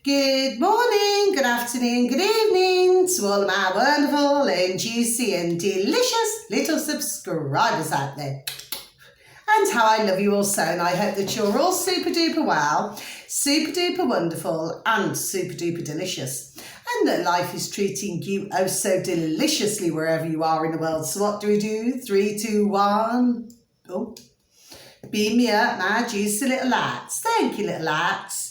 Good morning, good afternoon, good evening to all of my wonderful and juicy and delicious little subscribers out there. And how I love you all so, and I hope that you're all super duper well, super duper wonderful and super duper delicious. And that life is treating you oh so deliciously wherever you are in the world. So what do? 3, 2, 1. Oh, beam me up, my juicy little lights. Thank you, little lights.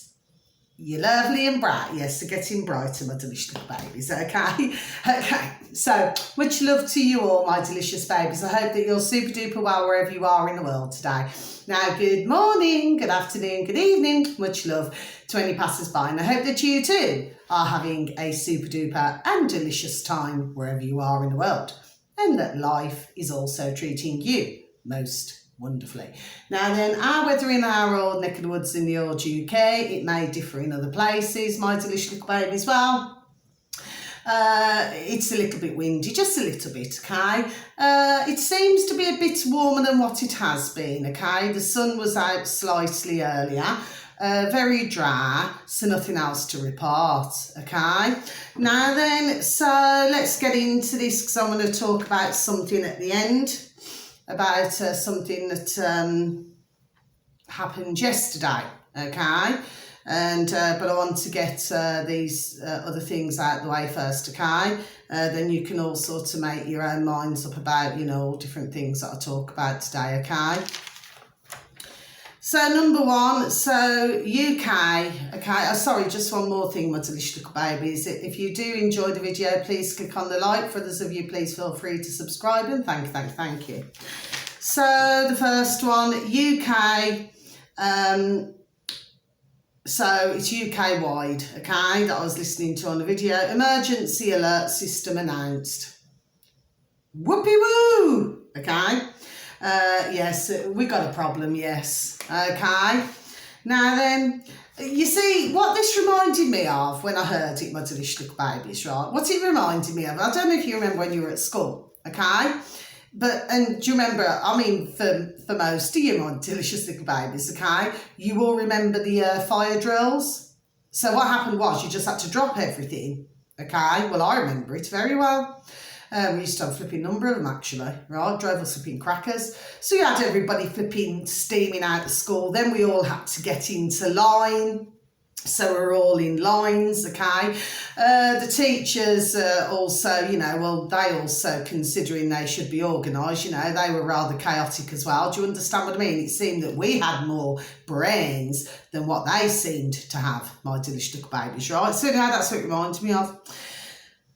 You're lovely and bright. Yes, they're getting brighter, my delicious little babies, okay? Okay, so much love to you all, my delicious babies. I hope that you're super duper well wherever you are in the world today. Now, good morning, good afternoon, good evening. Much love to any passers-by. And I hope that you too are having a super duper and delicious time wherever you are in the world. And that life is also treating you most wonderfully. Now then, our weather in our old neck of the woods in the old UK, it may differ in other places, my delicious little babies. Well, it's a little bit windy, just a little bit, okay? It seems to be a bit warmer than what it has been, okay? The sun was out slightly earlier. Very dry, so nothing else to report, okay? Now then, so let's get into this because I'm going to talk about something at the end. About something that happened yesterday, okay? And but I want to get these other things out the way first, okay? Then you can all sort of make your own minds up about, you know, all different things that I talk about today, okay? So number one, so UK, okay, sorry, just one more thing, my delicious little babies. If you do enjoy the video, please click on the like. For others of you, please feel free to subscribe and thank you. So the first one, UK, so it's UK wide, okay, that I was listening to on the video. Emergency alert system announced. Whoopee woo, okay. Yes, we got a problem, yes, okay. Now then, you see, what this reminded me of when I heard it, my delicious little babies, right? What it reminded me of, I don't know if you remember when you were at school, okay? But, and do you remember, I mean, for most of you, my delicious little babies, okay, you all remember the fire drills? So what happened was you just had to drop everything, okay? Well, I remember it very well. We used to have a flipping number of them, actually, right? Drove us flipping crackers. So you had everybody flipping steaming out of school. Then we all had to get into line. So we're all in lines, okay? The teachers also, you know, well, they also, considering they should be organised, you know, they were rather chaotic as well. Do you understand what I mean? It seemed that we had more brains than what they seemed to have, my delicious little babies, right? So, you know, that's what it reminded me of.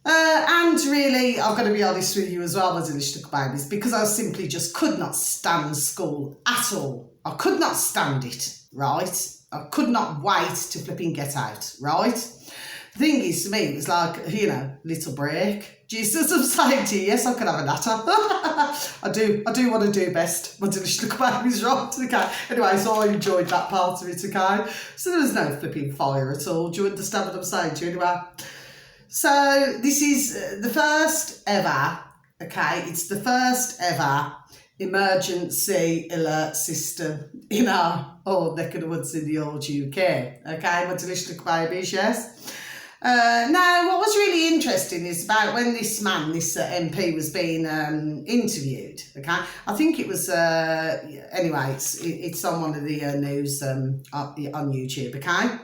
And really, I've got to be honest with you as well, my delicious little babies, because I simply just could not stand school at all. I could not stand it, right? I could not wait to flipping get out, right? The thing is, to me, it was like, you know, little break. Jesus, I'm saying to you, yes, I could have a natter. I do want to do best, my delicious little babies, right? Okay. Anyway, so I enjoyed that part of it, okay? So there was no flipping fire at all. Do you understand what I'm saying to you anyway? So this is the first ever, okay, it's the first ever emergency alert system in our old neck of the woods in the old UK, okay, my delicious little babies, yes. Now, what was really interesting is about when this man, this MP was being interviewed, okay, I think it was, anyway, it's on one of the news on YouTube, okay,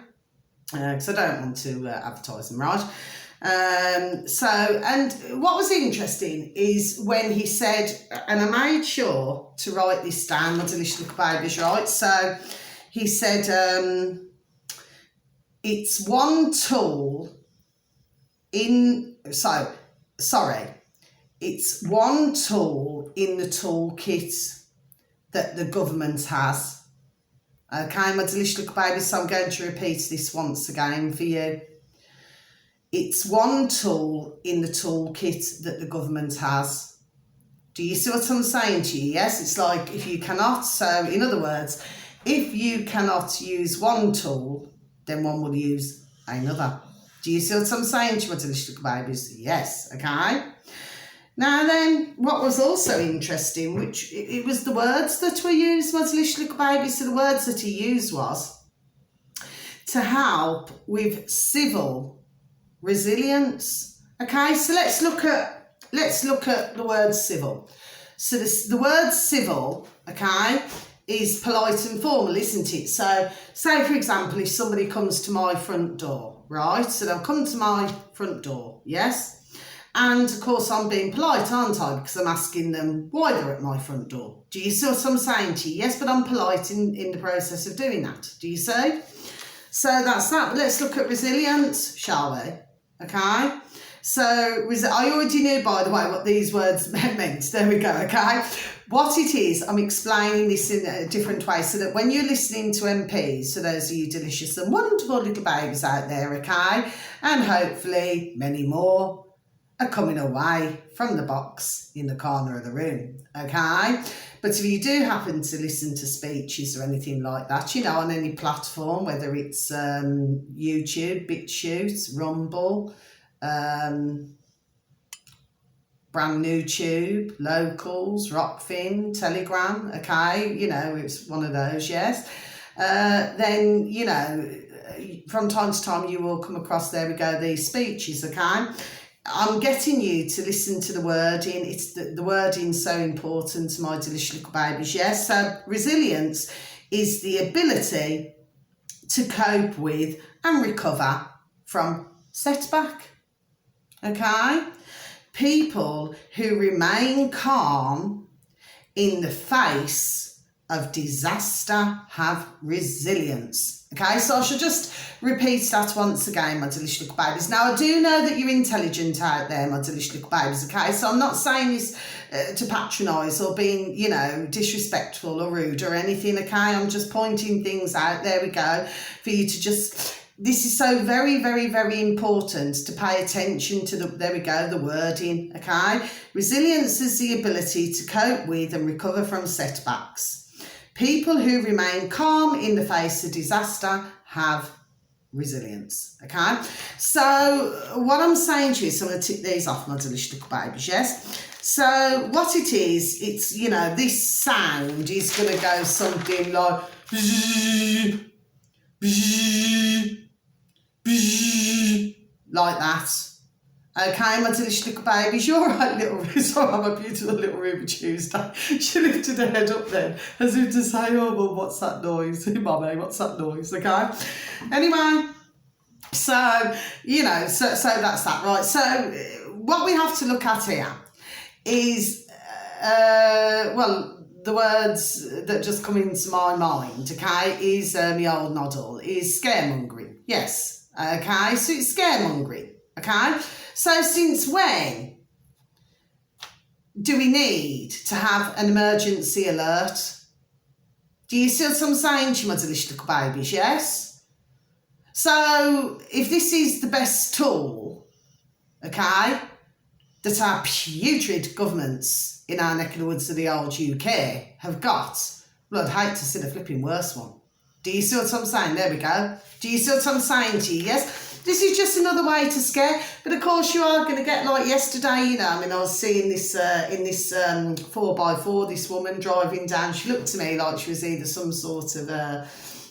because I don't want to advertise them, right? So, and what was interesting is when he said, and I made sure to write this down, my delicious little babies, right? So he said, it's one tool it's one tool in the toolkit that the government has. Okay, my delicious little babies, so I'm going to repeat this once again for you. It's one tool in the toolkit that the government has. Do you see what I'm saying to you? Yes, it's like if you cannot, so in other words, if you cannot use one tool, then one will use another. Do you see what I'm saying to you, my delicious little babies? Yes, okay. Now then, what was also interesting, which it was the words that were used, my delicious little babies, so the words that he used was, to help with civil resilience. Okay, so let's look at the word civil. So the word civil, okay, is polite and formal, isn't it? So say, for example, if somebody comes to my front door, right? So they'll come to my front door, yes? And of course I'm being polite, aren't I? Because I'm asking them why they're at my front door. Do you see what I'm saying to you? Yes, but I'm polite in the process of doing that. Do you see? So that's that. But let's look at resilience, shall we? Okay. So I already knew, by the way, what these words meant. There we go, okay? What it is, I'm explaining this in a different way so that when you're listening to MPs, so those of you delicious and wonderful little babies out there, okay, and hopefully many more are coming away from the box in the corner of the room, okay? But if you do happen to listen to speeches or anything like that, you know, on any platform, whether it's YouTube, BitChute, Rumble, Brand New Tube, Locals, Rockfin, Telegram, okay, you know, it's one of those, yes. Then, you know, from time to time you will come across, there we go, these speeches, okay. I'm getting you to listen to the wording. It's the wording's so important to my delicious little babies, yes. So resilience is the ability to cope with and recover from setback. Okay? People who remain calm in the face of disaster have resilience. Okay, so I should just repeat that once again, my delicious little babies. Now, I do know that you're intelligent out there, my delicious little babies, okay? So I'm not saying this to patronise or being, you know, disrespectful or rude or anything, okay? I'm just pointing things out, there we go, for you to just... This is so very, very, very important to pay attention to there we go, the wording, okay? Resilience is the ability to cope with and recover from setbacks. People who remain calm in the face of disaster have resilience, okay? So what I'm saying to you, so I'm going to tick these off, my delicious little babies, yes? So what it is, it's, you know, this sound is going to go something like... like that. Okay, my delicious little babies, you're right, little sorry, I'm a beautiful little Ruby Tuesday. She lifted her head up then, as if to say, oh, well, what's that noise? Mummy, what's that noise? Okay. Anyway, so, you know, so that's that, right? So, what we have to look at here is, well, the words that just come into my mind, okay, is the old noddle, is scaremongering. Yes, okay, so it's scaremongering, okay? So since when do we need to have an emergency alert? Do you see what I'm saying to you, my delicious little babies, yes? So if this is the best tool, okay, that our putrid governments in our neck of the woods of the old UK have got, well, I'd hate to see the flipping worse one. Do you see what I'm saying? There we go. Do you see what I'm saying to you? Yes? This is just another way to scare. But of course you are going to get like yesterday, you know, I mean, I was seeing this, in this 4x4, this woman driving down. She looked to me like she was either some sort of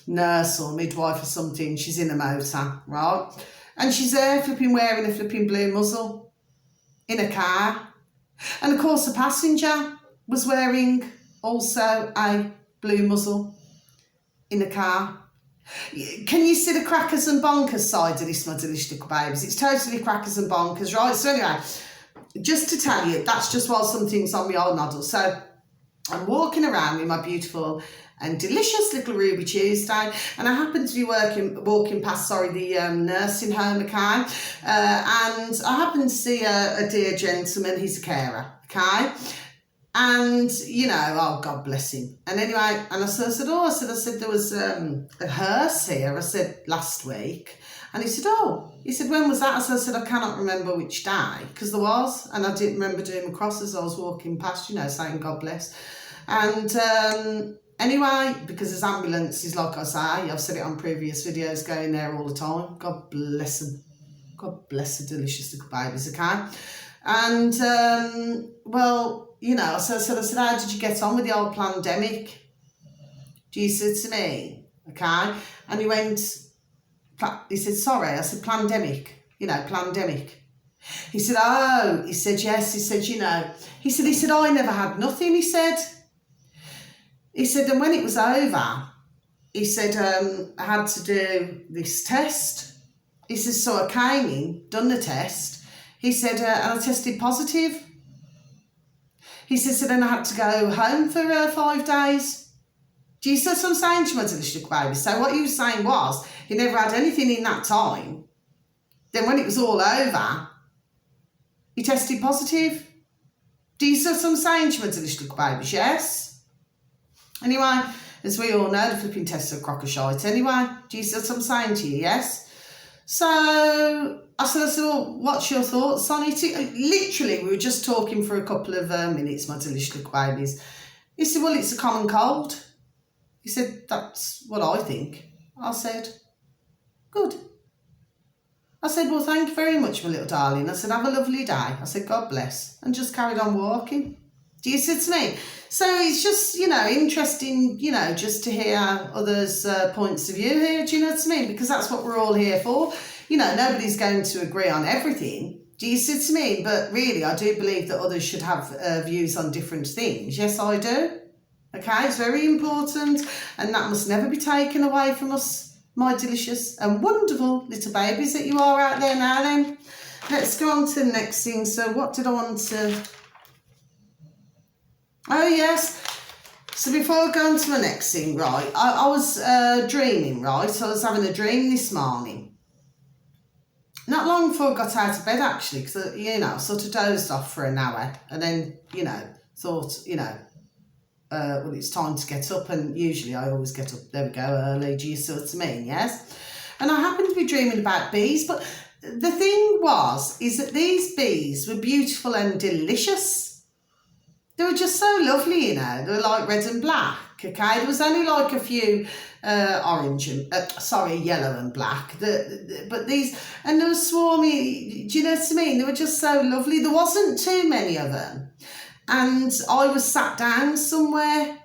nurse or midwife or something. She's in a motor, right? And she's there flipping wearing a flipping blue muzzle in a car. And of course the passenger was wearing also a blue muzzle in a car. Can you see the crackers and bonkers side of this, my delicious little babies? It's totally crackers and bonkers, right? So anyway, just to tell you, that's just while something's on my old noddle. So I'm walking around with my beautiful and delicious little Ruby Tuesday, and I happen to be walking past, the nursing home, okay? And I happen to see a dear gentleman, he's a carer, okay? And, you know, oh, God bless him. And anyway, and I said, there was a hearse here, I said, last week. And he said, when was that? I said, I cannot remember which day, because there was. And I didn't remember doing my cross as I was walking past, you know, saying God bless. And anyway, because there's ambulances, like I say, I've said it on previous videos, going there all the time. God bless them. God bless the delicious little babies, okay? And, well, you know, so I said, how did you get on with the old pandemic? Do you say to me? Okay. And he went, He said, sorry. I said, pandemic, pandemic. He said, oh, he said, yes. He said, he said, I never had nothing, he said. He said, and when it was over, he said, I had to do this test. He said, so I came in, done the test. He said, and I tested positive. He said, so then I had to go home for 5 days. Do you see what I'm saying to my delicious little baby? So what he was saying was, he never had anything in that time. Then when it was all over, he tested positive. Do you see what I'm saying to my delicious little babies? Yes? Anyway, as we all know, the flipping tests are crock of shite anyway. Do you see what I'm saying to you? Yes? So I said, well, what's your thoughts on it? Literally, we were just talking for a couple of minutes, my delicious little babies. He said, well, it's a common cold. He said, that's what I think. I said, good. I said, well, thank you very much, my little darling. I said, have a lovely day. I said, God bless. And just carried on walking. Do you see what I mean? So it's just, interesting, just to hear others' points of view here. Do you know what I mean? Because that's what we're all here for. Nobody's going to agree on everything. Do you see what I mean? But really, I do believe that others should have views on different things. Yes, I do. Okay, it's very important. And that must never be taken away from us, my delicious and wonderful little babies that you are out there now then. Let's go on to the next thing. So what did I want to... Oh, yes. So before I go on to my next thing, right, I was dreaming, right? So I was having a dream this morning. Not long before I got out of bed, actually, because, I sort of dozed off for an hour and then, thought, well, it's time to get up, and usually I always get up, there we go, early, do you see what I mean, yes? And I happened to be dreaming about bees, but the thing is that these bees were beautiful and delicious. They were just so lovely, they were like red and black, okay? There was only like a few yellow and black, but these, and they were swarmy, do you know what I mean? They were just so lovely. There wasn't too many of them. And I was sat down somewhere,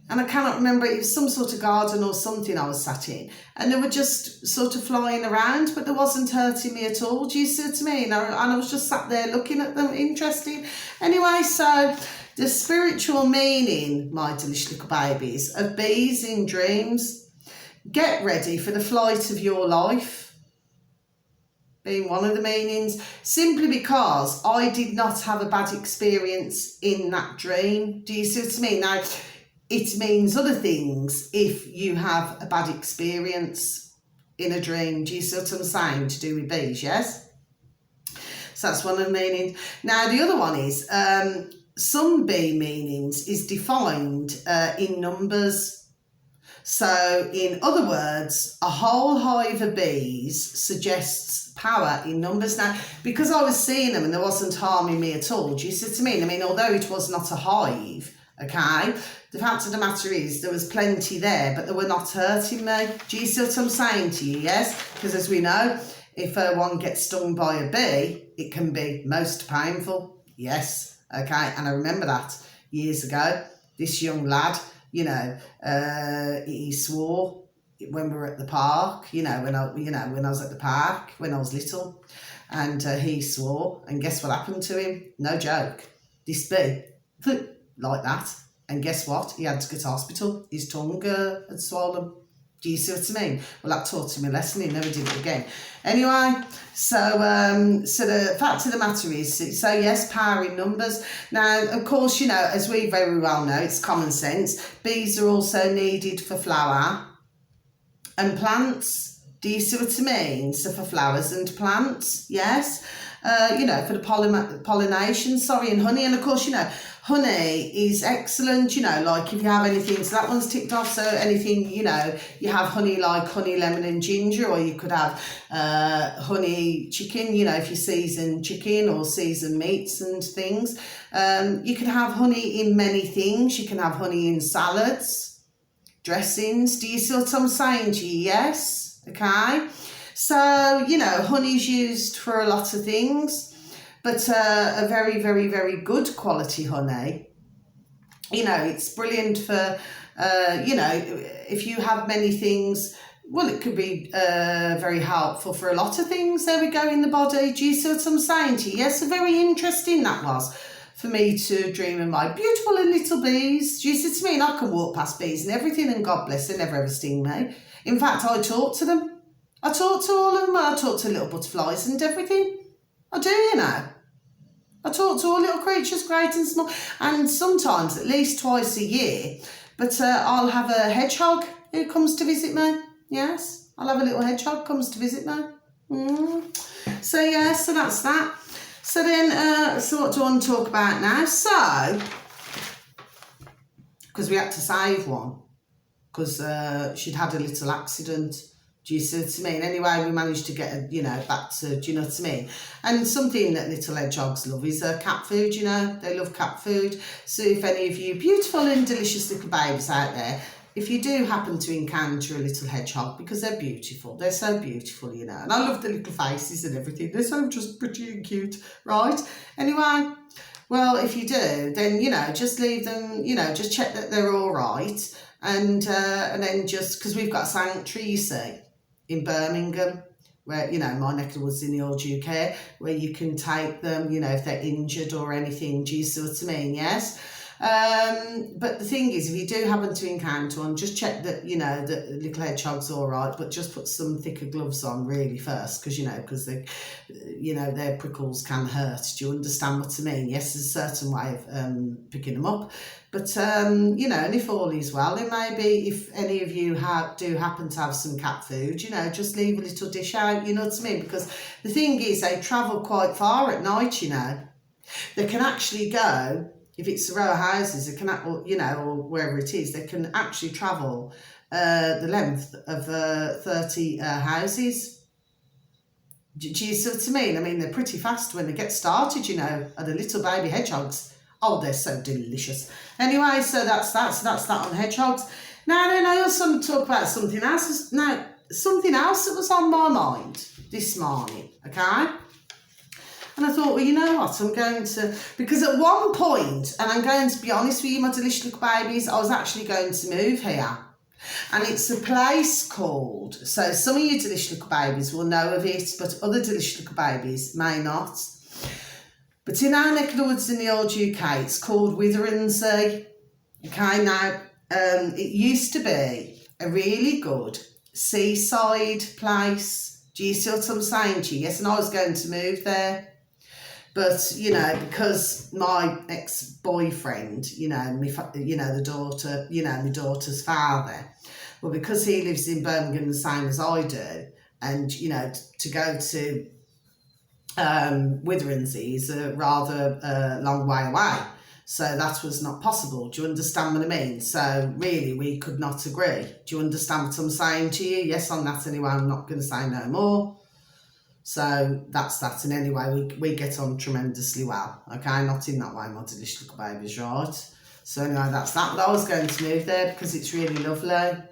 and I cannot remember, it was some sort of garden or something I was sat in, and they were just sort of flying around, but they wasn't hurting me at all. Do you see what I mean? And I was just sat there looking at them, interesting. Anyway, so the spiritual meaning, my delicious little babies, of bees in dreams, get ready for the flight of your life, being one of the meanings, simply because I did not have a bad experience in that dream. Do you see what I mean? Now, it means other things if you have a bad experience in a dream. Do you see what I'm saying? To do with bees, yes? So that's one of the meanings. Now, the other one is, some bee meanings is defined in numbers. So, in other words, a whole hive of bees suggests power in numbers. Now, because I was seeing them and they wasn't harming me at all, do you see what I mean? I mean, although it was not a hive, okay, the fact of the matter is there was plenty there, but they were not hurting me. Do you see what I'm saying to you? Yes? Because as we know, if one gets stung by a bee, it can be most painful. Yes, okay, and I remember that years ago. This young lad, he swore when we were at the park, when I was at the park, when I was little, and he swore, and guess what happened to him? No joke. This bee, like that, and guess what? He had to go to hospital. His tongue had swollen. Do you see what I mean? Well, that taught him a lesson. He never did it again. Anyway, so the fact of the matter is, so yes, power in numbers. Now, of course, as we very well know, it's common sense. Bees are also needed for flower and plants. Do you see what I mean? So for flowers and plants, yes. For the pollination, and honey. And of course, honey is excellent, like if you have anything, so that one's ticked off. So anything, you have honey like honey, lemon and ginger, or you could have honey chicken, if you season chicken or season meats and things. You can have honey in many things. You can have honey in salads, dressings. Do you see what I'm saying to you? Yes? Okay? So, honey's used for a lot of things, but a very, very, very good quality honey, it's brilliant for, if you have many things, well, it could be very helpful for a lot of things. There we go in the body. Do you see what I'm saying to you? Yes, so very interesting that was for me to dream of my beautiful little bees. Do you see what I mean? I can walk past bees and everything, and God bless, they never ever sting me. In fact, I talk to them. I talk to all of them. I talk to little butterflies and everything. I do, you know. I talk to all little creatures, great and small, and sometimes at least twice a year. But I'll have a hedgehog who comes to visit me. Yes, I'll have a little hedgehog comes to visit me. So yeah, so that's that. So then, so what do I want to talk about now? So, because we had to save one, because she'd had a little accident. Do you see what I mean? Anyway, we managed to get her, you know, back to, do you know what I mean? And something that little hedgehogs love is cat food, you know. They love cat food. So if any of you beautiful and delicious little babies out there, if you do happen to encounter a little hedgehog, because they're beautiful, they're so beautiful, you know. And I love the little faces and everything. They're so just pretty and cute, right? Anyway, well, if you do, then, you know, just leave them, you know, just check that they're all right. And then just, because we've got a sanctuary, you see, in Birmingham, where, you know, my neck of the woods in the old UK, where you can take them, you know, if they're injured or anything. Do you see what I mean? Yes. But the thing is, if you do happen to encounter one, just check that, you know, that the little hedgehog's all right, but just put some thicker gloves on really first, because, you know, because they, you know, their prickles can hurt. Do you understand what I mean? Yes, there's a certain way of picking them up. But, you know, and if all is well, then maybe if any of you do happen to have some cat food, you know, just leave a little dish out, you know what I mean? Because the thing is, they travel quite far at night, you know. They can actually go, if it's a row of houses, they can, you know, or wherever it is, they can actually travel the length of 30 houses. Do you see what I mean? I mean, they're pretty fast when they get started, you know, are the little baby hedgehogs. Oh, they're so delicious. Anyway, so that's that on hedgehogs. Now then, I also want to talk about something else. Now, something else that was on my mind this morning, okay? And I thought, well, you know what, I'm going to, because at one point, and I'm going to be honest with you, my delicious little babies, I was actually going to move here. And it's a place called, so some of you delicious little babies will know of it, but other delicious little babies may not. But in our neck of the woods in the old UK, it's called Witherinsea. Okay, now, it used to be a really good seaside place. Do you see what I'm saying to you? Yes, and I was going to move there. But, you know, because my ex-boyfriend, you know, the daughter, you know, my daughter's father, well, because he lives in Birmingham the same as I do, and, you know, to go to Witherinsea is a rather long way away, so that was not possible. Do you understand what I mean? So really we could not agree. Do you understand what I'm saying to you? Yes, on that anyway. I'm not going to say no more. So that's that. And anyway, we get on tremendously well. Okay, not in that way, my delicious little babies, right? So anyway, that's that. But I was going to move there because it's really lovely.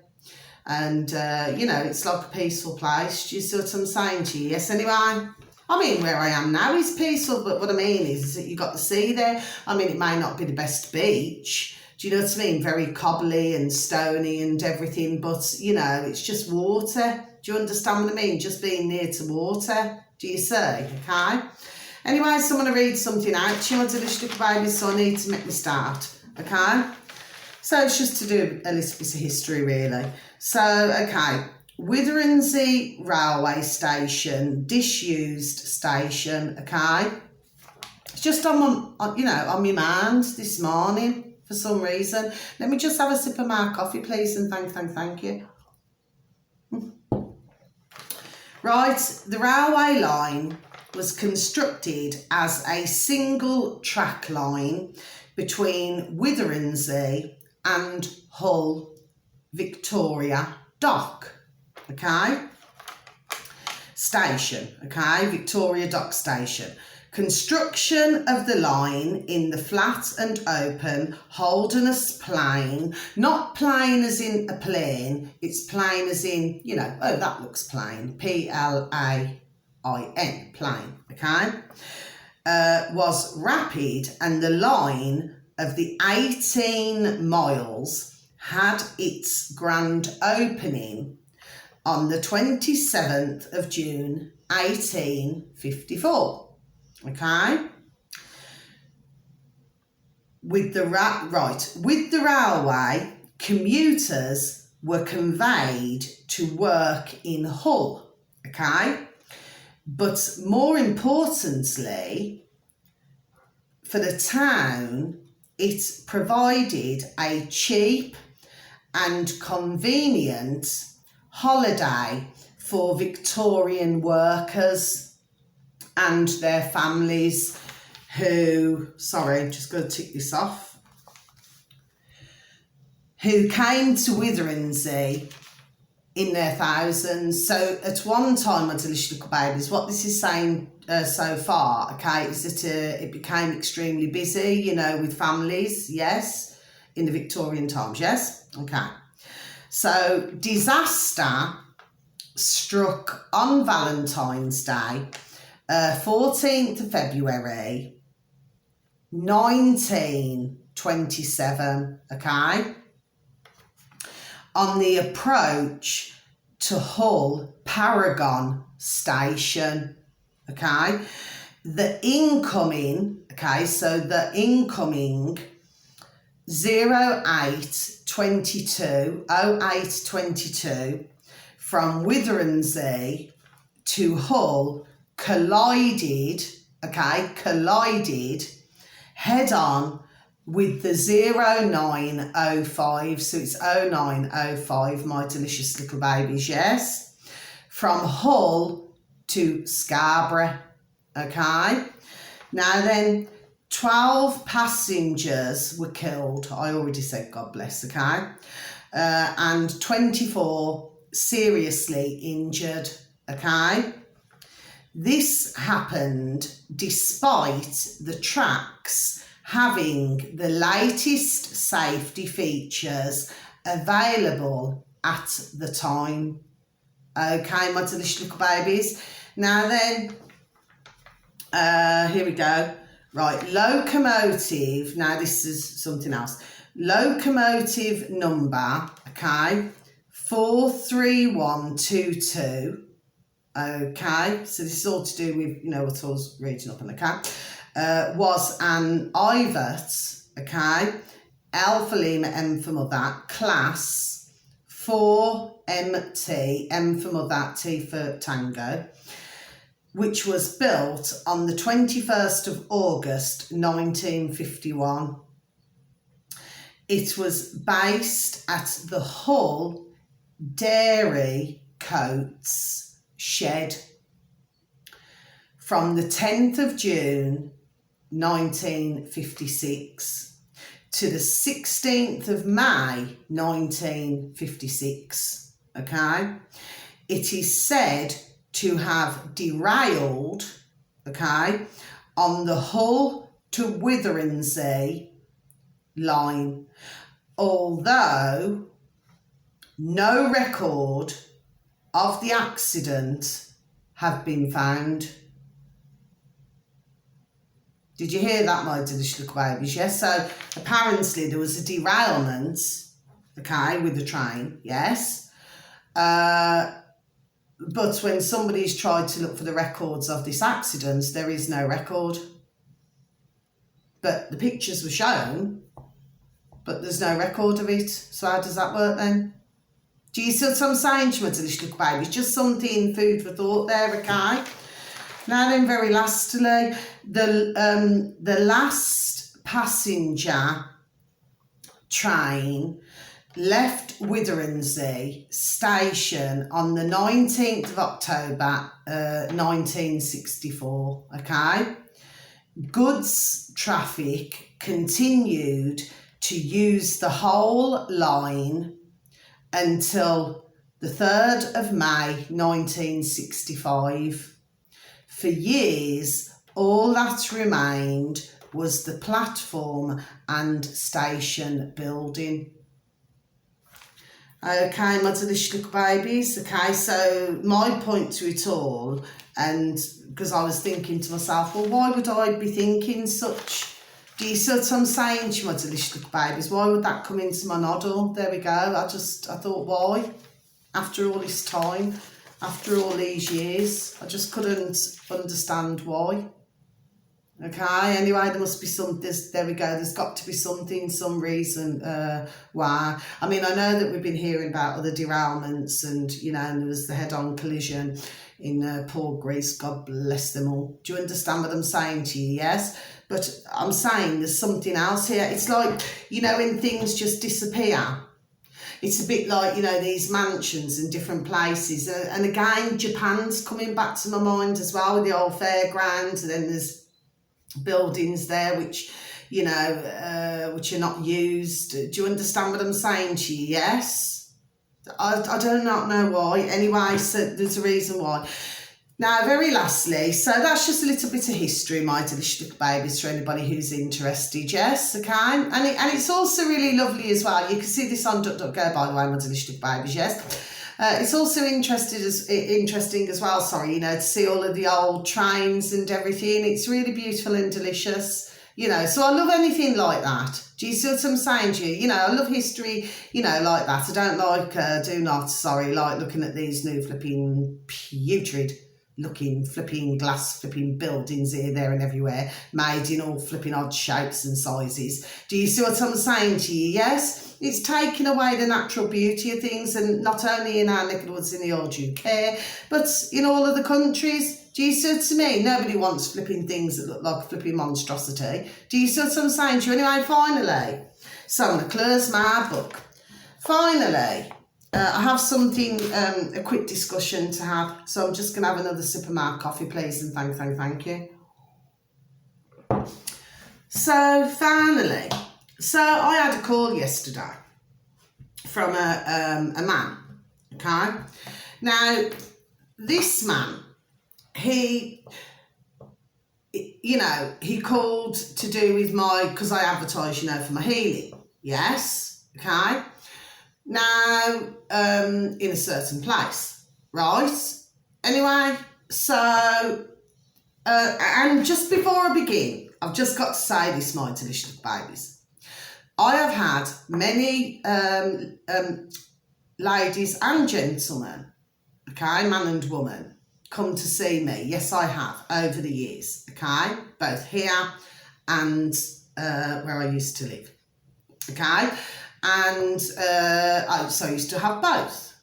And, you know, it's like a peaceful place. Do you see what I'm saying to you? Yes, anyway. I mean, where I am now is peaceful, but what I mean is that you've got the sea there. I mean, it may not be the best beach. Do you know what I mean? Very cobbly and stony and everything, but, you know, it's just water. Do you understand what I mean? Just being near to water. Do you see? Okay? Anyway, so I'm going to read something out to you, my delicious little babies, so I need to make me start. Okay? So it's just to do a little bit of history, really. So, okay. Witherinsea Railway Station, disused station, okay? It's just on my, you know, on my mind this morning for some reason. Let me just have a sip of my coffee, please, and thank you. Right, the railway line was constructed as a single track line between Witherinsea and Hull Victoria Dock. Okay, station, okay, Victoria Dock Station. Construction of the line in the flat and open Holderness Plain, not plain as in a plane, it's plain as in, you know, oh, that looks plain, Plain, plain, okay, was rapid, and the line of the 18 miles had its grand opening on the 27th of June 1854. Okay? With the railway, commuters were conveyed to work in Hull. Okay? But more importantly, for the town, it provided a cheap and convenient holiday for Victorian workers and their families who, sorry, I'm just going to tick this off, who came to Withernsea in their thousands. So at one time, my delicious little babies, what this is saying so far, okay, is that it became extremely busy, you know, with families, yes, in the Victorian times, yes, okay. So disaster struck on Valentine's Day, 14th of February, 1927, okay, on the approach to Hull Paragon Station, okay. The incoming 0822 from Withernsea to Hull collided head on with the 0905, so it's 0905, my delicious little babies, yes, from Hull to Scarborough, okay. Now then, 12 passengers were killed, I already said God bless, okay, and 24 seriously injured, okay. This happened despite the tracks having the latest safety features available at the time. Okay, my delicious little babies. Now then, here we go. Right, locomotive. Now this is something else. Locomotive number, okay, 43122. Okay, so this is all to do with, you know, what I was reading up on, okay, was an Ivat, okay, Alpha Lima M for mother, class 4MT, M for mother, T for tango, which was built on the 21st of August 1951. It was based at the Hull Dairy Coats shed from the 10th of June 1956 to the 16th of May 1956, okay. It is said to have derailed, okay, on the Hull to Withernsea line, although no record of the accident have been found. Did you hear that, my delicious little babies? Yes, so apparently there was a derailment, okay, with the train, yes. But when somebody's tried to look for the records of this accident, there is no record. But the pictures were shown, but there's no record of it. So how does that work then? Do you see what I'm saying to my delicious little babies? Just something, food for thought there, okay? Now then, very lastly, the last passenger train left Withernsea station on the 19th of October 1964, okay? Goods traffic continued to use the whole line until the 3rd of May 1965. For years, all that remained was the platform and station building. Okay, my delicious little babies. Okay, so my point to it all, and because I was thinking to myself, well, why would I be thinking such? Do you see what I'm saying to my delicious little babies? Why would that come into my noddle? There we go. I thought, why? after all this time, after all these years. I just couldn't understand why. Okay, anyway, there must be something, there we go, there's got to be something, some reason why. I mean, I know that we've been hearing about other derailments and, you know, and there was the head-on collision in Port Greece, God bless them all. Do you understand what I'm saying to you? Yes? But I'm saying there's something else here. It's like, you know, when things just disappear. It's a bit like, you know, these mansions in different places. And again, Japan's coming back to my mind as well with the old fairgrounds. And then there's buildings there which, you know, which are not used. Do you understand what I'm saying to you? Yes? I do not know why. Anyway, so there's a reason why. Now, very lastly, so that's just a little bit of history, my delicious little babies, for anybody who's interested, yes, okay? And it's also really lovely as well. You can see this on DuckDuckGo, by the way, my delicious little babies, yes? It's also interesting as well, sorry, you know, to see all of the old trains and everything. It's really beautiful and delicious, you know. So I love anything like that. Do you see what I'm saying to you? You know, I love history, you know, like that. I don't like, like looking at these new flipping putrid looking flipping glass flipping buildings here, there and everywhere, made in all flipping odd shapes and sizes. Do you see what I'm saying to you? Yes? It's taking away the natural beauty of things, and not only in our neck of the woods in the old UK, but in all of the countries. Do you see what I mean? Nobody wants flipping things that look like a flipping monstrosity. Do you see what I'm saying to you? Anyway, finally, so I'm going to close my book. Finally, I have something, a quick discussion to have, so I'm just going to have another sip of my coffee, please, and thank you. So, finally, so I had a call yesterday from a man, okay? Now, this man, he called to do with because I advertise, you know, for my healing, yes, okay? Now, in a certain place, right? Anyway, so, and just before I begin, I've just got to say this, my delicious babies. I have had many ladies and gentlemen, okay, man and woman, come to see me. Yes, I have, over the years, okay, both here and where I used to live, okay? And I used to have both.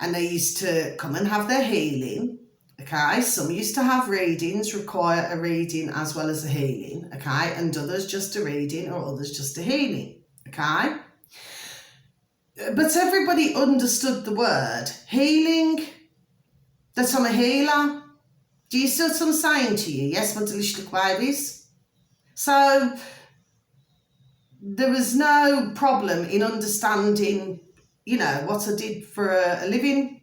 And they used to come and have their healing, okay? Some used to have readings, require a reading as well as a healing, okay? And others just a reading, or others just a healing, okay? But everybody understood the word healing, that I'm a healer. Do you see what I'm saying to you? Yes, my delicious babies? So there was no problem in understanding, you know, what I did for a living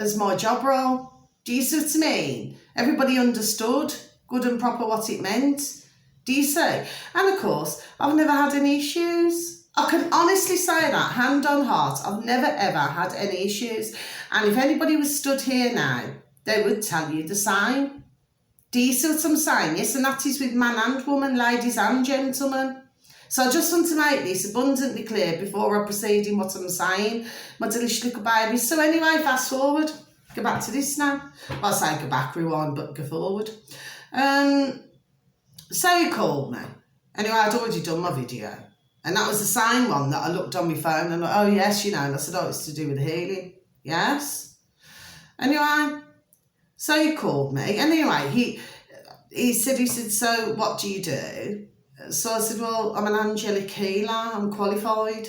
as my job role. Do you see what I mean? Everybody understood good and proper what it meant. Do you see? And of course, I've never had any issues. I can honestly say that, hand on heart, I've never ever had any issues. And if anybody was stood here now, they would tell you the same. Do you see what I'm saying? Yes, and that is with man and woman, ladies and gentlemen. So I just want to make this abundantly clear before I proceed in what I'm saying, my delicious little babies. So anyway, fast forward, go back to this now. Well, I say go back, rewind, but go forward. So he called me. Anyway, I'd already done my video. And that was the same one that I looked on my phone and oh yes, you know, and I said, oh, it's to do with the healing. Yes. Anyway, so he called me. And anyway, he said, so what do you do? So I said, well, I'm an angelic healer, I'm qualified.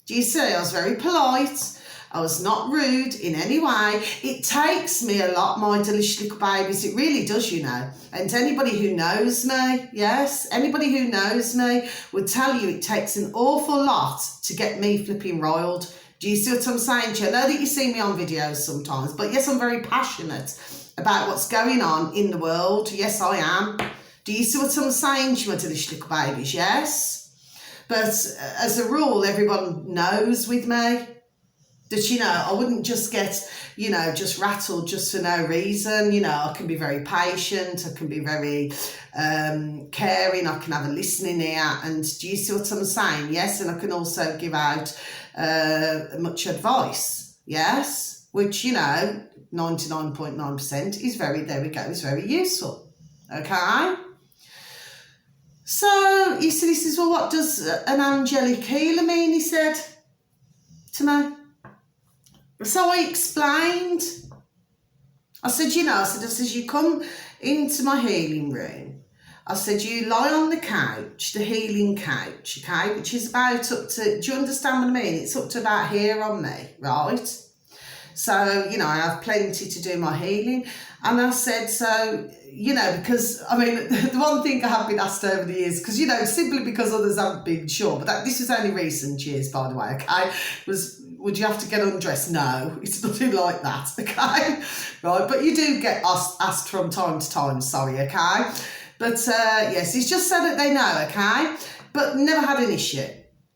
Do you see, I was very polite, I was not rude in any way. It takes me a lot, my delicious little babies, it really does, you know. And anybody who knows me, yes, anybody who knows me would tell you it takes an awful lot to get me flipping riled. Do you see what I'm saying to you? I know that you see me on videos sometimes, but yes, I'm very passionate about what's going on in the world. Yes, I am. Do you see what I'm saying to you, my delicious little babies? Yes? But as a rule, everyone knows with me. That, you know, I wouldn't just get, you know, just rattled just for no reason. You know, I can be very patient, I can be very caring, I can have a listening ear, and do you see what I'm saying? Yes, and I can also give out much advice, yes, which, you know, 99.9% is very, there we go, is very useful, okay? So, he says, well, what does an angelic healer mean, he said to me. So I explained. I said, you know, I said, you come into my healing room. I said, you lie on the couch, the healing couch, okay, which is about up to, do you understand what I mean? It's up to about here on me, right? So, you know, I have plenty to do my healing. And I said, so, you know, because, I mean, the one thing I have been asked over the years, because, you know, simply because others haven't been sure, but this was only recent years, by the way, okay, would you have to get undressed? No, it's nothing like that, okay? Right, but you do get asked from time to time, sorry, okay? But, yes, it's just so that they know, okay? But never had an issue,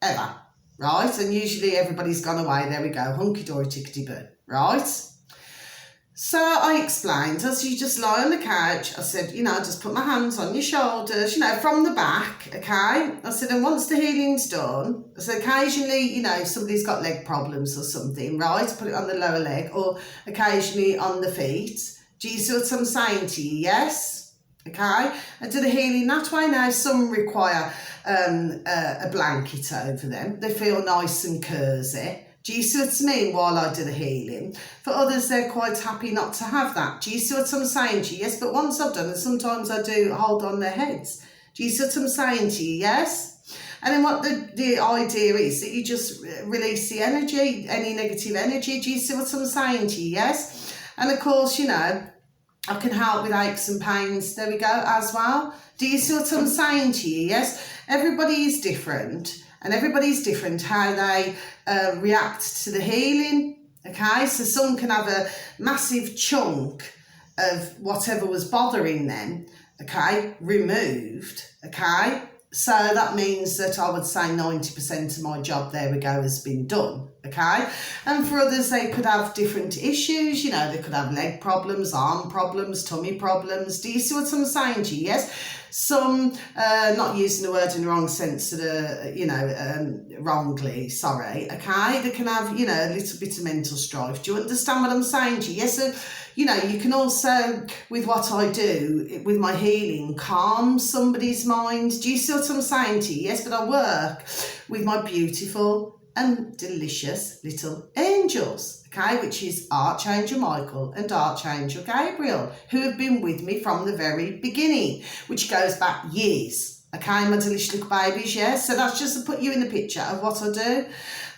ever, right? And usually everybody's gone away, there we go, hunky-dory, tickety-boo, right? So I explained, I said, you just lie on the couch. I said, you know, just put my hands on your shoulders, you know, from the back, okay? I said, and once the healing's done, I said, occasionally, you know, if somebody's got leg problems or something, right, put it on the lower leg, or occasionally on the feet. Do you see what I'm saying to you? Yes? Okay? I do the healing that way. Now, some require a blanket over them. They feel nice and cosy. Do you see what I mean, while I do the healing? For others, they're quite happy not to have that. Do you see what I'm saying to you? Yes, but once I've done it, sometimes I do hold on their heads. Do you see what I'm saying to you? Yes? And then what the idea is that you just release the energy, any negative energy. Do you see what I'm saying to you? Yes? And of course, you know, I can help with aches and pains, there we go, as well. Do you see what I'm saying to you? Yes? Everybody is different. And everybody's different how they react to the healing, okay? So some can have a massive chunk of whatever was bothering them, okay, removed, okay? So that means that I would say 90% of my job, there we go, has been done, okay? And for others, they could have different issues, you know, they could have leg problems, arm problems, tummy problems. Do you see what I'm saying to you? Yes? Some, not using the word in the wrong sense, you know, wrongly, sorry, okay? They can have, you know, a little bit of mental strife. Do you understand what I'm saying to you? Yes, so, you know, you can also, with what I do, with my healing, calm somebody's mind. Do you see what I'm saying to you? Yes, but I work with my beautiful and delicious little angels, okay, which is Archangel Michael and Archangel Gabriel, who have been with me from the very beginning, which goes back years, okay, my delicious little babies, yes? So that's just to put you in the picture of what I do,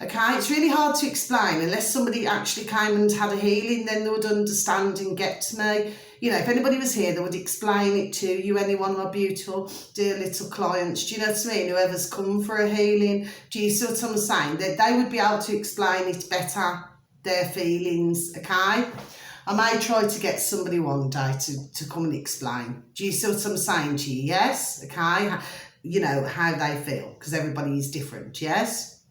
okay? It's really hard to explain unless somebody actually came and had a healing, then they would understand and get to me. You know, if anybody was here, they would explain it to you, any one of my beautiful, dear little clients. Do you know what I mean? Whoever's come for a healing, do you see what I'm saying? They would be able to explain it better, their feelings, okay? I may try to get somebody one day to come and explain. Do you see what I'm saying to you? Yes? Okay? You know, how they feel, because everybody is different, yes?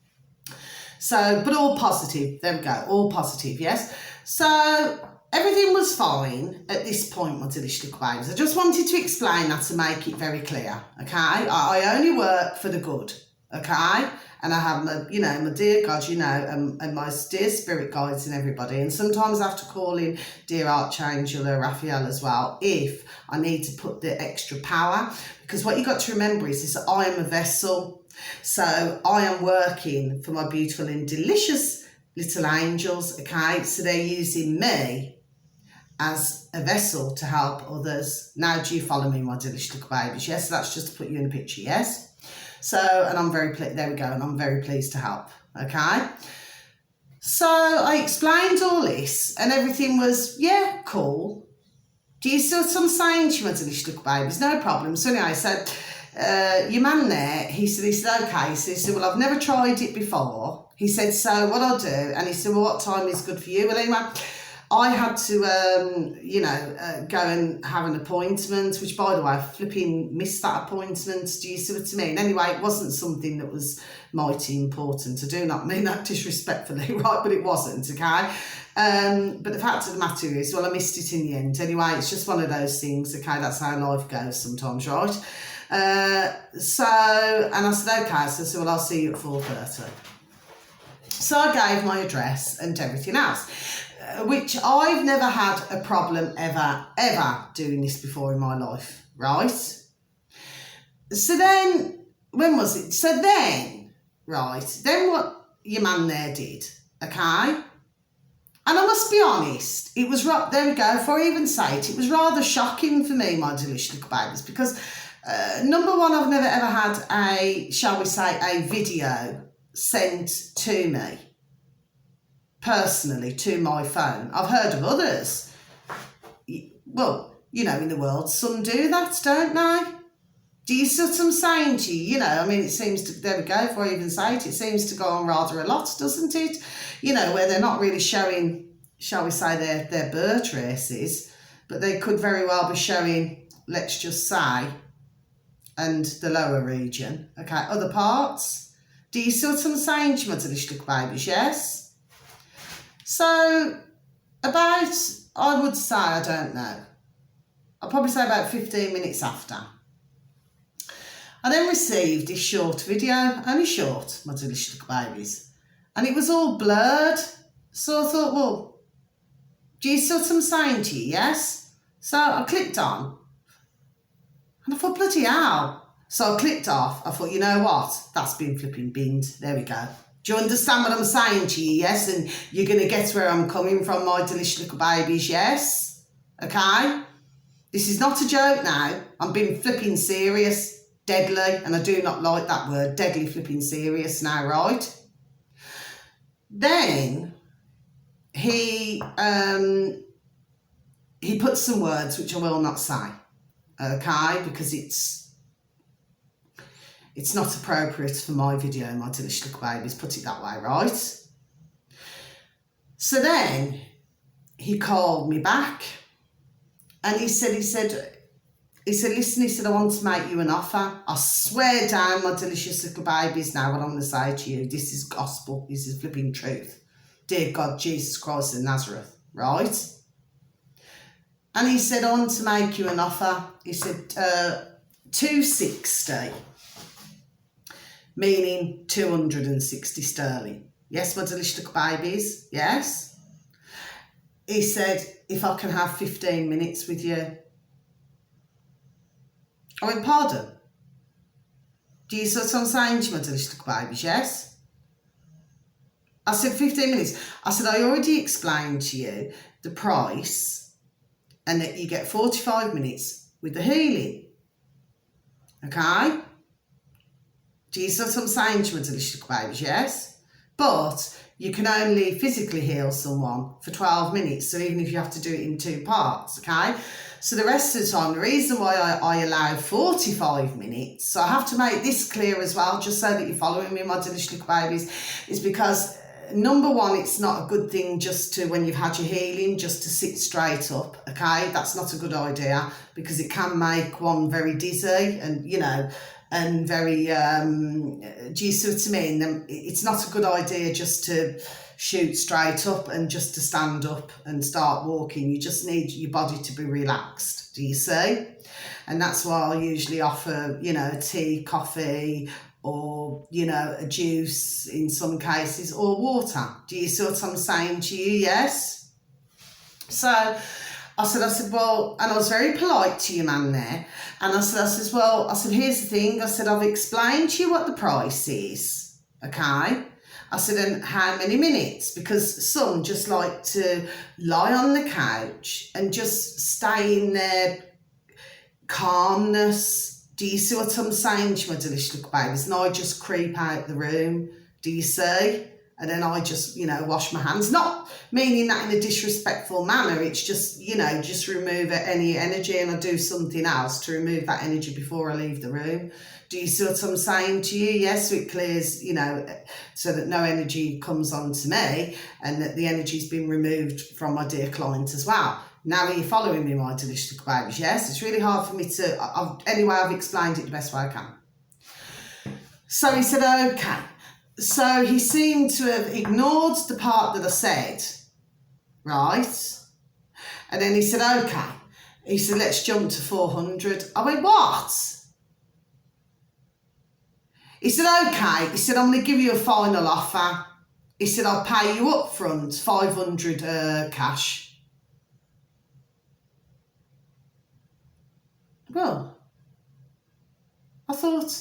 So, but all positive. There we go. All positive, yes? So, everything was fine at this point, my delicious little babies. I just wanted to explain that to make it very clear, okay? I only work for the good, okay? And I have my, you know, my dear God, you know, and my dear spirit guides and everybody. And sometimes I have to call in dear Archangel or Raphael as well if I need to put the extra power. Because what you got to remember is that I am a vessel. So I am working for my beautiful and delicious little angels, okay? So they're using me as a vessel to help others. Now, do you follow me, my delicious little babies? Yes, so that's just to put you in the picture, yes? So, and I'm very pleased, there we go, and I'm very pleased to help, okay? So I explained all this and everything was, yeah, cool. Do you see what I'm saying to you, my delicious little babies? No problem. So anyway, so your man there, he said, okay. So he said, well, I've never tried it before. He said, so what I'll do, and he said, well, what time is good for you? Well, anyway, I had to, go and have an appointment, which, by the way, I flipping missed that appointment. Do you see what I mean? Anyway, it wasn't something that was mighty important. I do not mean that disrespectfully, right? But it wasn't, okay? But the fact of the matter is, well, I missed it in the end. Anyway, it's just one of those things, okay? That's how life goes sometimes, right? And I said, okay. So I said, well, I'll see you at 4:30. So I gave my address and everything else, which I've never had a problem ever doing this before in my life, right? So then, when was it? So then, right, then what your man there did, okay? And I must be honest, it was, there we go, before I even say it, it was rather shocking for me, my delicious little babies, because number one, I've never ever had a, shall we say, a video sent to me, personally, to my phone. I've heard of others. Well, in the world, some do that, don't they? Do you see what I'm saying to you? I mean, it seems to, there we go, before I even say it, it seems to go on rather a lot, doesn't it? Where they're not really showing, shall we say, their birth races, but they could very well be showing, let's just say, and the lower region, okay, other parts. Do you see what I'm saying to my delicious little babies? Yes? So, about, I would say, I don't know, I'll probably say about 15 minutes after, I then received this short video, only short, my delicious little babies, and it was all blurred. So I thought, well, do you see what I'm saying to you? Yes? So I clicked on, and I thought, bloody hell. So I clicked off. I thought, you know what? That's been flipping binned. There we go. Do you understand what I'm saying to you? Yes? And you're going to get where I'm coming from, my delicious little babies. Yes? Okay? This is not a joke now. I'm being flipping serious. Deadly, and I do not like that word, deadly flipping serious now, right? Then he put some words which I will not say, okay, because it's not appropriate for my video, my delicious little babies, put it that way, right? So then he called me back, and he said, listen, he said, I want to make you an offer. I swear down, my delicious little babies, now what I'm going to say to you, this is gospel, this is flipping truth. Dear God, Jesus Christ of Nazareth, right? And he said, I want to make you an offer. He said, 260, meaning 260 sterling. Yes, my delicious little babies, yes? He said, if I can have 15 minutes with you. I went, pardon? Do you see what I'm saying to my delicious little babies, yes? I said, 15 minutes. I said, I already explained to you the price and that you get 45 minutes with the healing. Okay? Do you see what I'm saying to my delicious little babies, yes? But you can only physically heal someone for 12 minutes, so even if you have to do it in 2 parts, okay? So the rest of the time, the reason why I allow 45 minutes, so I have to make this clear as well, just so that you're following me, my delicious little babies, is because, number one, it's not a good thing just to, when you've had your healing, just to sit straight up, okay? That's not a good idea, because it can make one very dizzy and, and very, do you see what I mean? It's not a good idea just to shoot straight up and just to stand up and start walking. You just need your body to be relaxed, do you see? And that's why I usually offer, tea, coffee, or, a juice in some cases, or water. Do you see what I'm saying to you? Yes? So I said, well, and I was very polite to your man there. And I said, well, here's the thing. I said, I've explained to you what the price is, okay? I said, and how many minutes? Because some just like to lie on the couch and just stay in their calmness. Do you see what I'm saying to my delicious little babies? And I just creep out the room. Do you see? And then I just, wash my hands. Not meaning that in a disrespectful manner. It's just, just remove any energy, and I do something else to remove that energy before I leave the room. Do you see what I'm saying to you? Yes, so it clears, so that no energy comes on to me, and that the energy's been removed from my dear client as well. Now are you following me, my delicious little babies? Yes, it's really hard for me to, anyway, I've explained it the best way I can. So he said, okay. So he seemed to have ignored the part that I said, right? And then he said, okay. He said, let's jump to 400. I went, what? He said, okay. He said, I'm going to give you a final offer. He said, I'll pay you up front 500 cash. Well, I thought,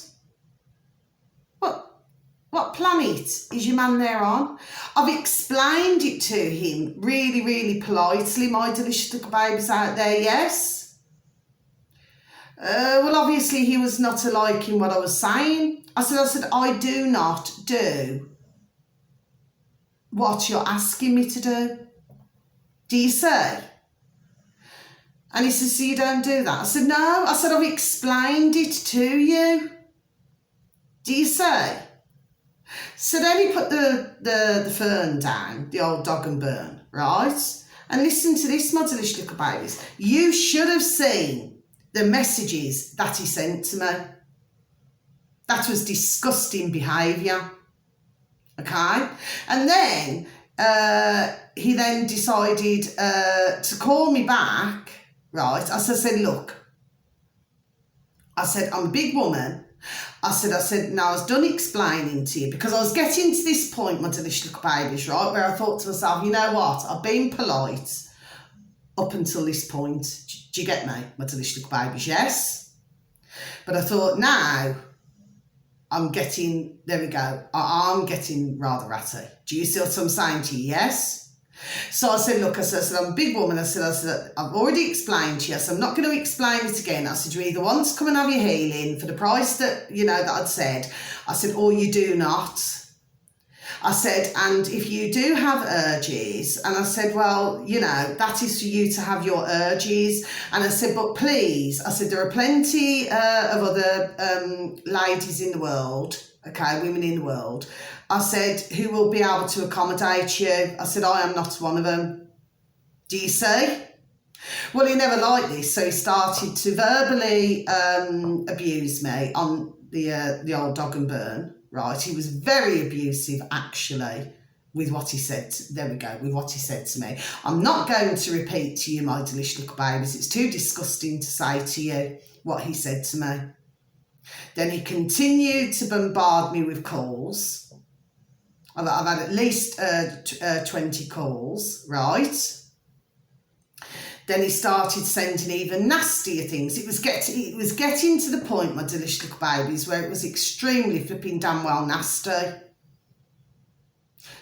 what planet is your man there on? I've explained it to him really, really politely, my delicious little babies out there, yes? Well, obviously he was not liking what I was saying. I said, I do not do what you're asking me to do. Do you see? And he said, so you don't do that? I said, no. I said, I've explained it to you. Do you see? So then he put the fern down, the old dog and burn, right? And listen to this, my delicious little babies. You should have seen the messages that he sent to me. That was disgusting behaviour, okay? And then he then decided to call me back, right? I said, look, I said, I'm a big woman. I said, now I was done explaining to you, because I was getting to this point, my delicious little babies, right, where I thought to myself, you know what, I've been polite up until this point. Do you get me, my delicious little babies? Yes. But I thought, now I'm getting, there we go, I'm getting rather ratty. Do you see what I'm saying to you? Yes. So I said, look, I said, I'm a big woman. I said, I've already explained to you, so I'm not going to explain it again. I said, you either want to come and have your healing for the price that, that I'd said. I said, or you do not. I said, and if you do have urges, and I said, well, that is for you to have your urges. And I said, but please, I said, there are plenty of other ladies in the world, okay, women in the world, I said, who will be able to accommodate you. I said, I am not one of them. Do you see? Well, he never liked this, so he started to verbally abuse me on the old dog and burn, right? He was very abusive, actually, with what he said. There we go, with what he said to me. I'm not going to repeat to you, my delicious little babies. It's too disgusting to say to you what he said to me. Then he continued to bombard me with calls. I've had at least 20 calls, right? Then he started sending even nastier things. It was getting to the point, my delicious little babies, where it was extremely flipping damn well nasty.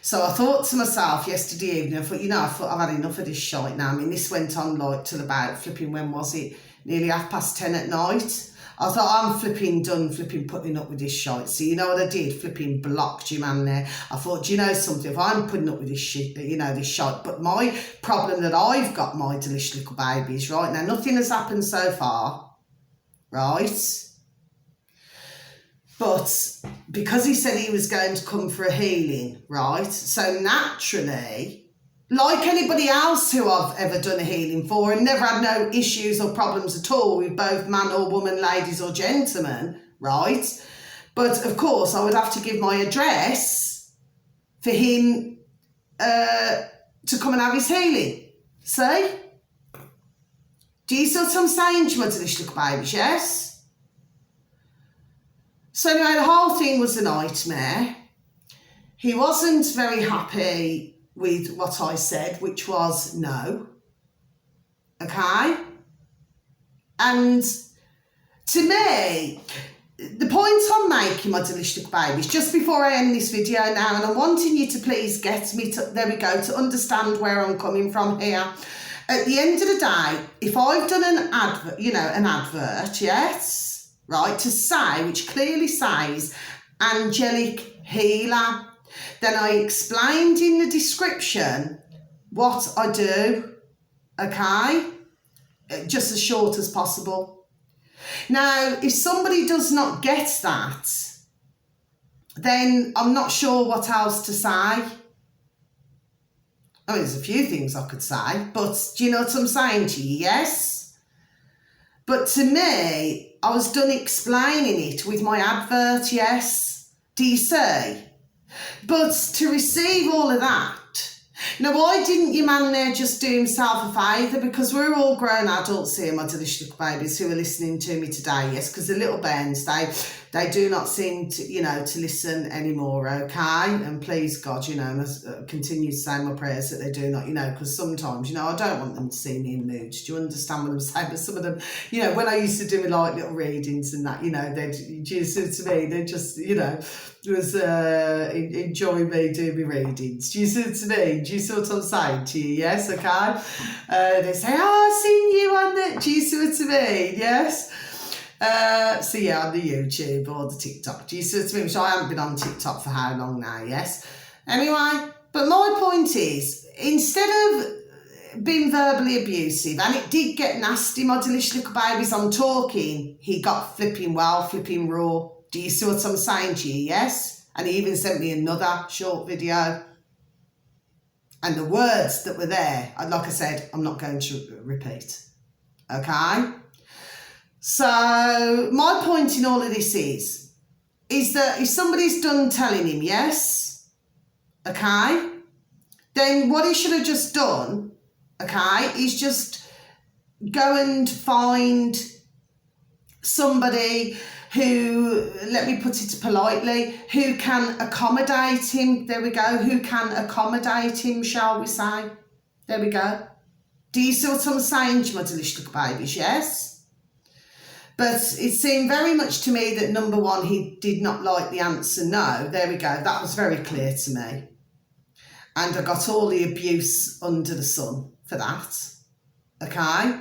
So I thought to myself yesterday evening, I thought I've had enough of this shite now. I mean, this went on like till about flipping, when was it? Nearly 10:30 at night. I thought, I'm done putting up with this shite. So you know what I did? Flipping blocked your man there. I thought, do you know something? If I'm putting up with this shit, this shite. But my problem that I've got, my delicious little babies, right? Now, nothing has happened so far, right? But because he said he was going to come for a healing, right? So naturally, like anybody else who I've ever done a healing for and never had no issues or problems at all with both man or woman, ladies or gentlemen, right? But of course, I would have to give my address for him to come and have his healing. See? Do you see what I'm saying to you, my delicious little babies? Yes? So anyway, the whole thing was a nightmare. He wasn't very happy with what I said, which was no. Okay? And to me, the point I'm making, my delicious little babies, just before I end this video now, and I'm wanting you to please get me to, there we go, to understand where I'm coming from here. At the end of the day, if I've done an advert, an advert, yes, right, to say, which clearly says angelic healer, Then I explained in the description what I do, okay? Just as short as possible. Now, if somebody does not get that, then I'm not sure what else to say. I mean, there's a few things I could say, but do you know what I'm saying to you? Yes? But to me, I was done explaining it with my advert, yes? Do you see? But to receive all of that, now why didn't your man there just do himself a favour? Because we're all grown adults here, my delicious little babies who are listening to me today, yes? Because the little bairns, they do not seem to, to listen anymore, okay? And please God, and I continue to say my prayers that they do not, because sometimes, I don't want them to see me in moods. Do you understand what I'm saying? But some of them, when I used to do like little readings and that, they'd just to me, they just, was enjoying me doing my readings. Do you see what I mean? Do you see what I'm saying to you? Yes, okay? They say, I've seen you on the, do you see what I mean? Yes? So yeah, on the YouTube or the TikTok. Do you see what I mean? So I haven't been on TikTok for how long now, yes? Anyway, but my point is, instead of being verbally abusive, and it did get nasty, my delicious little babies, I'm talking, he got flipping raw. Do you see what I'm saying to you, yes? And he even sent me another short video. And the words that were there, like I said, I'm not going to repeat, okay? So my point in all of this is that if somebody's done telling him yes, okay, then what he should have just done, okay, is just go and find somebody who, let me put it politely, who can accommodate him. There we go. Who can accommodate him, shall we say? There we go. Do you see what I'm saying to my delicious little babies? Yes? But it seemed very much to me that, number one, he did not like the answer no. There we go. That was very clear to me. And I got all the abuse under the sun for that. Okay?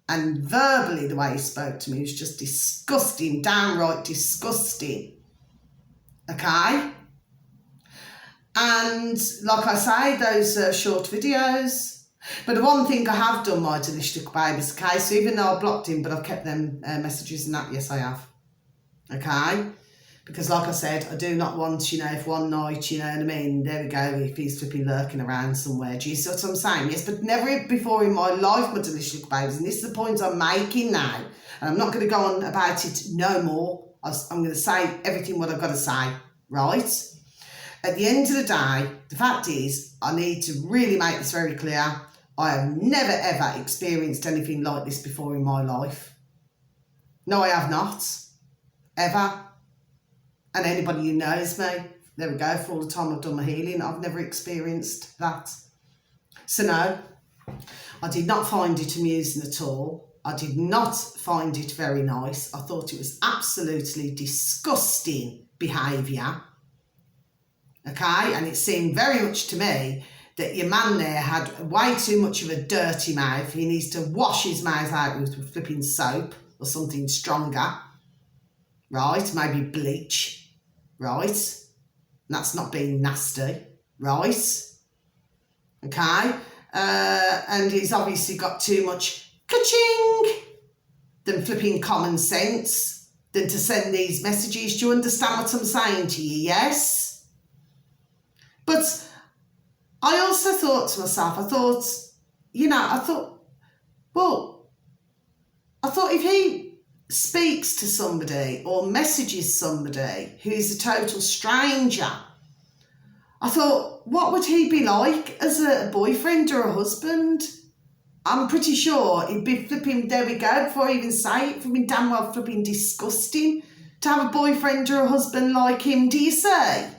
And verbally, the way he spoke to me was just disgusting, downright disgusting. Okay? And like I say, those short videos. But the one thing I have done, my delicious little babies, okay, so even though I blocked him, but I've kept them messages and that, yes, I have. Okay? Because like I said, I do not want, if one night, you know what I mean, there we go, if he's flipping lurking around somewhere. Do you see what I'm saying? Yes, but never before in my life, my delicious little babies, and this is the point I'm making now, and I'm not going to go on about it no more. I'm going to say everything what I've got to say, right? At the end of the day, the fact is, I need to really make this very clear. I have never, ever experienced anything like this before in my life. No, I have not. Ever. And anybody who knows me, there we go, for all the time I've done my healing, I've never experienced that. So no, I did not find it amusing at all. I did not find it very nice. I thought it was absolutely disgusting behaviour. Okay, and it seemed very much to me that your man there had way too much of a dirty mouth. He needs to wash his mouth out with flipping soap or something stronger. Right, maybe bleach. Right, and that's not being nasty, right? Okay, and he's obviously got too much ka-ching than flipping common sense than to send these messages. Do you understand what I'm saying to you? Yes? But I also thought to myself, I thought if he speaks to somebody or messages somebody who is a total stranger, I thought, what would he be like as a boyfriend or a husband? I'm pretty sure he'd be flipping, there we go, before I even say it, flipping damn well flipping disgusting to have a boyfriend or a husband like him, do you say?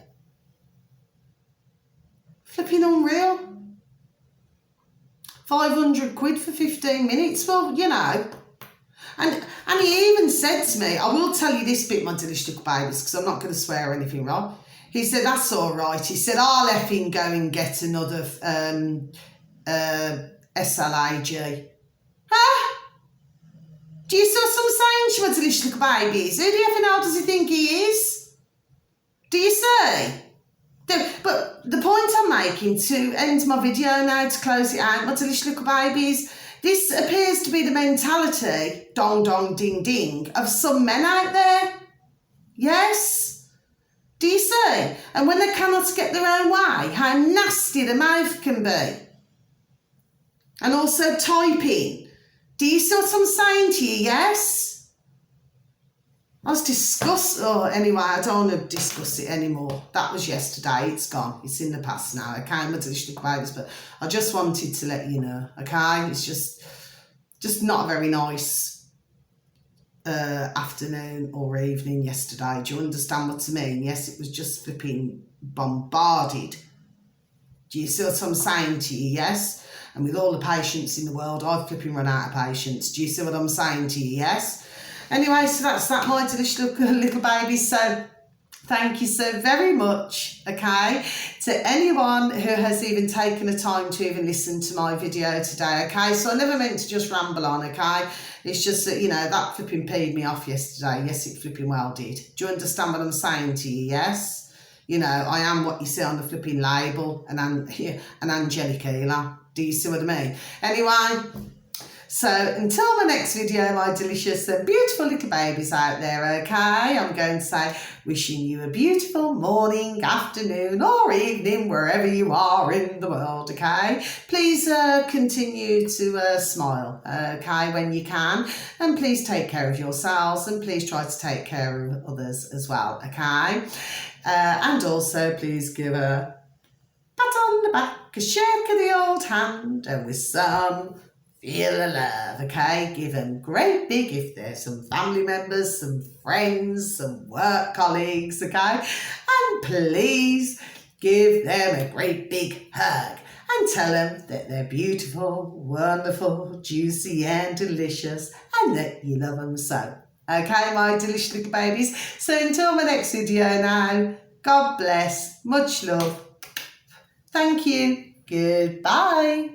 Flipping unreal. 500 quid for 15 minutes, well, And he even said to me, I will tell you this bit, my delicious little babies, because I'm not going to swear or anything, right? He said, that's all right. He said, I'll effing go and get another SLAG. Huh? Do you see what I'm saying to my delicious little babies? Who the effing hell does he think he is? Do you see? But the point I'm making, to end my video now, to close it out, my delicious little babies, this appears to be the mentality, dong dong ding ding, of some men out there. Yes? Do you see? And when they cannot get their own way, how nasty the mouth can be. And also typing. Do you see what I'm saying to you? Yes? I was disgusted. Oh, anyway, I don't want to discuss it anymore. That was yesterday. It's gone. It's in the past now. Okay, my delicious babies. But I just wanted to let you know. Okay, it's just not a very nice afternoon or evening yesterday. Do you understand what I mean? Yes, it was just flipping bombarded. Do you see what I'm saying to you? Yes? And with all the patience in the world, I've flipping run out of patience. Do you see what I'm saying to you? Yes? Anyway, so that's that, my delicious little babies. So thank you so very much, okay, to anyone who has even taken the time to even listen to my video today, okay? So I never meant to just ramble on, okay? It's just that, you know, that flipping peed me off yesterday. Yes, it flipping well did. Do you understand what I'm saying to you? Yes? You know, I am what you see on the flipping label, an angelic healer. Do you see what I mean? Anyway, so until my next video, my delicious and beautiful little babies out there, okay, I'm going to say wishing you a beautiful morning, afternoon or evening, wherever you are in the world, okay? Please continue to smile, okay, when you can, and please take care of yourselves, and please try to take care of others as well, okay? And also please give a pat on the back, a shake of the old hand, and with some feel the love, okay? Give them great big, if there's some family members, some friends, some work colleagues, okay? And please give them a great big hug and tell them that they're beautiful, wonderful, juicy and delicious, and that you love them so. Okay, my delicious little babies. So until my next video now, God bless, much love. Thank you. Goodbye.